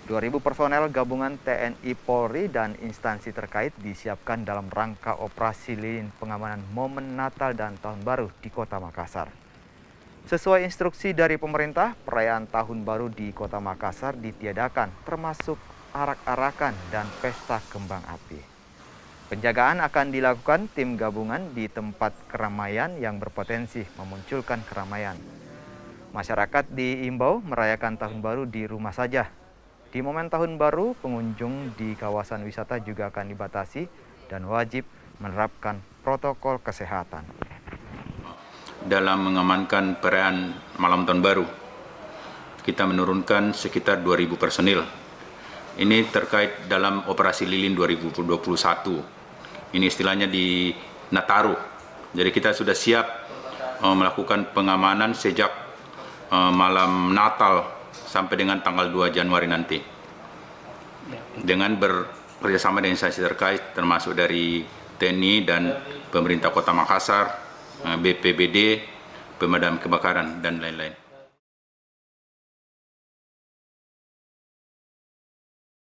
2.000 personel gabungan TNI Polri dan instansi terkait disiapkan dalam rangka operasi lilin pengamanan momen Natal dan Tahun Baru di Kota Makassar. Sesuai instruksi dari pemerintah, perayaan Tahun Baru di Kota Makassar ditiadakan, termasuk arak-arakan dan pesta kembang api. Penjagaan akan dilakukan tim gabungan di tempat keramaian yang berpotensi memunculkan keramaian. Masyarakat diimbau merayakan Tahun Baru di rumah saja. Di momen Tahun Baru, pengunjung di kawasan wisata juga akan dibatasi dan wajib menerapkan protokol kesehatan. Dalam mengamankan perayaan malam Tahun Baru, kita menurunkan sekitar 2.000 personil. Ini terkait dalam operasi lilin 2021. Ini istilahnya di Nataru. Jadi kita sudah siap melakukan pengamanan sejak malam Natal sampai dengan tanggal 2 Januari nanti. Dengan bekerjasama dengan instansi terkait termasuk dari TNI dan pemerintah Kota Makassar, BPBD, pemadam kebakaran, dan lain-lain.